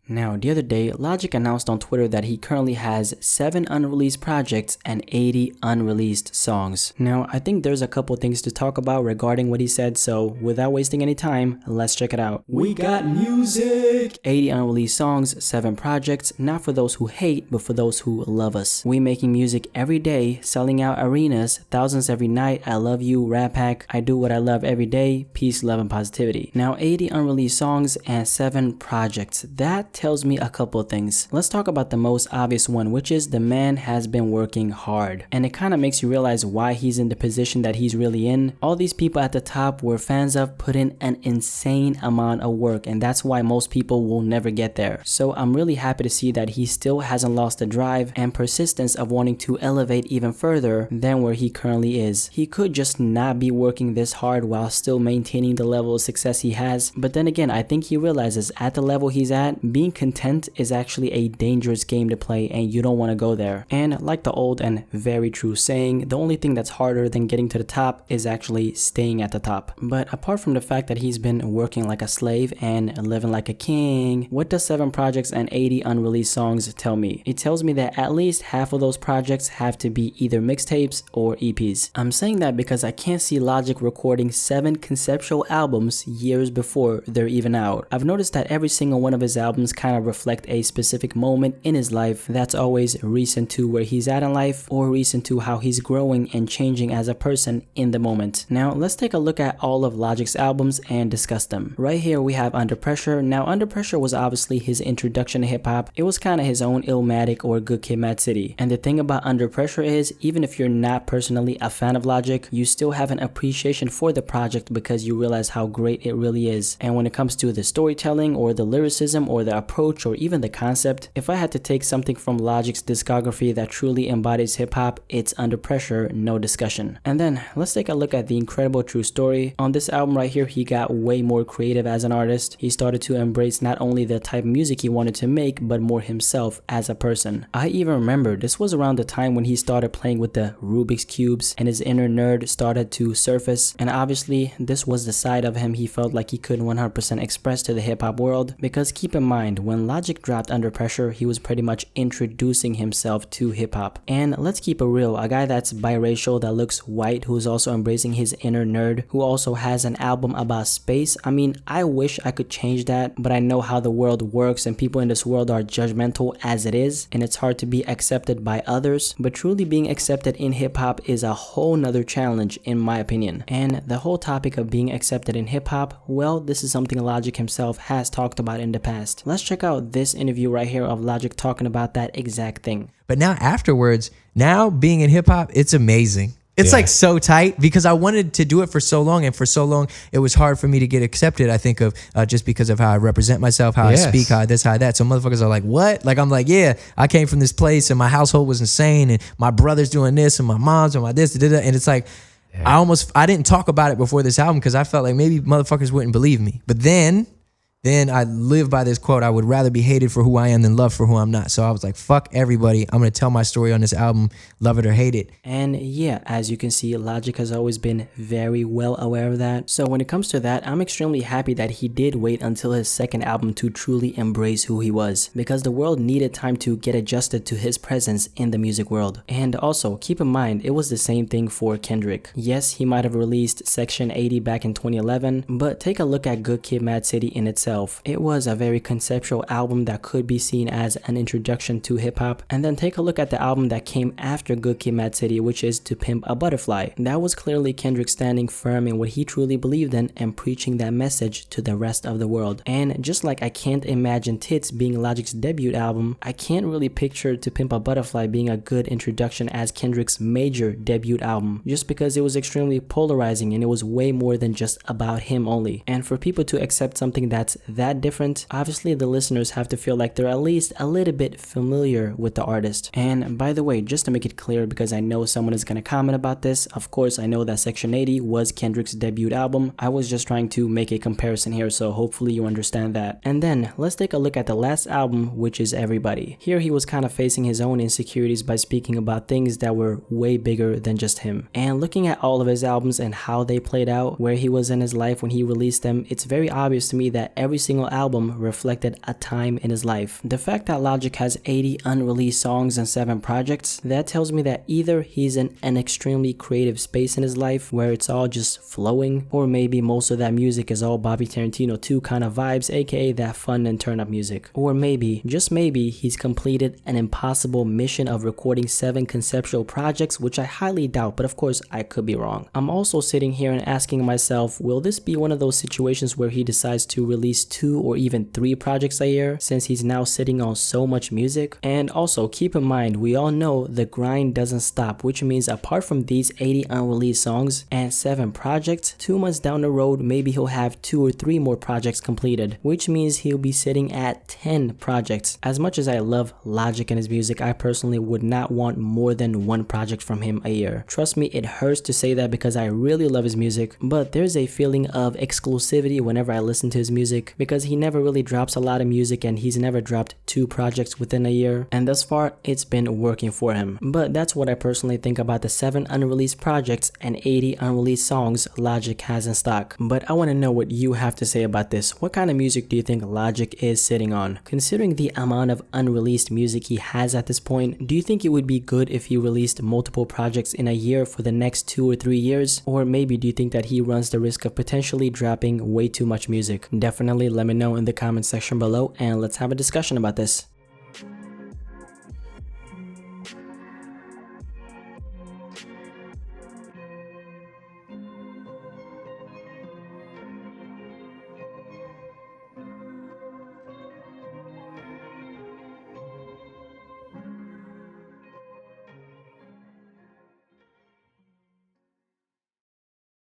Now, the other day, Logic announced on Twitter that he currently has 7 unreleased projects and 80 unreleased songs. Now, I think there's a couple things to talk about regarding what he said, so without wasting any time, let's check it out. We got music! 80 unreleased songs, 7 projects, not for those who hate, but for those who love us. We making music every day, selling out arenas, thousands every night, I love you, Rat Pack, I do what I love every day, peace, love, and positivity. Now, 80 unreleased songs and 7 projects. That tells me a couple of things. Let's talk about the most obvious one, which is the man has been working hard. And it kind of makes you realize why he's in the position that he's really in. All these people at the top we're fans of put in an insane amount of work, and that's why most people will never get there. So I'm really happy to see that he still hasn't lost the drive and persistence of wanting to elevate even further than where he currently is. He could just not be working this hard while still maintaining the level of success he has, but then again, I think he realizes at the level he's at, being content is actually a dangerous game to play and you don't want to go there. And like the old and very true saying, the only thing that's harder than getting to the top is actually staying at the top. But apart from the fact that he's been working like a slave and living like a king, what does 7 projects and 80 unreleased songs tell me? It tells me that at least half of those projects have to be either mixtapes or EPs. I'm saying that because I can't see Logic recording 7 conceptual albums years before they're even out. I've noticed that every single one of his albums kind of reflect a specific moment in his life that's always recent to where he's at in life or recent to how he's growing and changing as a person in the moment. Now let's take a look at all of Logic's albums and discuss them. Right here we have Under Pressure. Now Under Pressure was obviously his introduction to hip hop. It was kind of his own Illmatic or Good Kid, Mad City. And the thing about Under Pressure is, even if you're not personally a fan of Logic, you still have an appreciation for the project because you realize how great it really is. And when it comes to the storytelling or the lyricism or the approach or even the concept, if I had to take something from Logic's discography that truly embodies hip hop, it's Under Pressure, no discussion. And then let's take a look at The Incredible True Story. On this album right here, he got way more creative as an artist. He started to embrace not only the type of music he wanted to make, but more himself as a person. I even remember this was around the time when he started playing with the Rubik's Cubes and his inner nerd started to surface. And obviously this was the side of him he felt like he couldn't 100% express to the hip hop world, because keep in mind, when Logic dropped Under Pressure, he was pretty much introducing himself to hip hop. And let's keep it real, a guy that's biracial, that looks white, who's also embracing his inner nerd, who also has an album about space. I mean, I wish I could change that, but I know how the world works and people in this world are judgmental as it is, and it's hard to be accepted by others. But truly being accepted in hip hop is a whole nother challenge in my opinion. And the whole topic of being accepted in hip hop, well, this is something Logic himself has talked about in the past. Let's check out this interview right here of Logic talking about that exact thing. But now afterwards, now being in hip hop, it's amazing. It's like so tight because I wanted to do it for so long, and for so long it was hard for me to get accepted. I think of just because of how I represent myself, how I speak, how this, how that. So motherfuckers are like, what? Like I'm like, yeah, I came from this place and my household was insane and my brother's doing this and my mom's doing my this, and it's like I didn't talk about it before this album because I felt like maybe motherfuckers wouldn't believe me. But then I live by this quote: I would rather be hated for who I am than loved for who I'm not. So I was like, fuck everybody. I'm going to tell my story on this album, love it or hate it. And yeah, as you can see, Logic has always been very well aware of that. So when it comes to that, I'm extremely happy that he did wait until his second album to truly embrace who he was, because the world needed time to get adjusted to his presence in the music world. And also, keep in mind, it was the same thing for Kendrick. Yes, he might have released Section 80 back in 2011, but take a look at Good Kid, Mad City in itself. It was a very conceptual album that could be seen as an introduction to hip-hop. And then take a look at the album that came after Good Kid, Mad City, which is To Pimp a Butterfly. That was clearly Kendrick standing firm in what he truly believed in and preaching that message to the rest of the world. And just like I can't imagine Tits being Logic's debut album, I can't really picture To Pimp a Butterfly being a good introduction as Kendrick's major debut album, just because it was extremely polarizing and it was way more than just about him only. And for people to accept something that's that different, obviously the listeners have to feel like they're at least a little bit familiar with the artist. And by the way, just to make it clear, because I know someone is going to comment about this, of course I know that Section 80 was Kendrick's debut album. I was just trying to make a comparison here, so hopefully you understand that. And then let's take a look at the last album, which is Everybody. Here he was kind of facing his own insecurities by speaking about things that were way bigger than just him. And looking at all of his albums and how they played out, where he was in his life when he released them, it's very obvious to me that every every single album reflected a time in his life. The fact that Logic has 80 unreleased songs and 7 projects, that tells me that either he's in an extremely creative space in his life where it's all just flowing, or maybe most of that music is all Bobby Tarantino 2 kind of vibes, aka that fun and turn up music. Or maybe, just maybe, he's completed an impossible mission of recording 7 conceptual projects, which I highly doubt, but of course I could be wrong. I'm also sitting here and asking myself, will this be one of those situations where he decides to release 2 or even 3 projects a year since he's now sitting on so much music? And also keep in mind, we all know the grind doesn't stop, which means apart from these 80 unreleased songs and 7 projects, 2 months down the road maybe he'll have 2 or 3 more projects completed, which means he'll be sitting at 10 projects. As much as I love Logic and his music, I personally would not want more than 1 project from him a year. Trust me, it hurts to say that because I really love his music, but there's a feeling of exclusivity whenever I listen to his music because he never really drops a lot of music and he's never dropped 2 projects within a year, and thus far it's been working for him. But that's what I personally think about the 7 unreleased projects and 80 unreleased songs Logic has in stock. But I want to know what you have to say about this. What kind of music do you think Logic is sitting on? Considering the amount of unreleased music he has at this point, do you think it would be good if he released multiple projects in a year for the next 2 or 3 years? Or maybe do you think that he runs the risk of potentially dropping way too much music? Definitely let me know in the comment section below and let's have a discussion about this.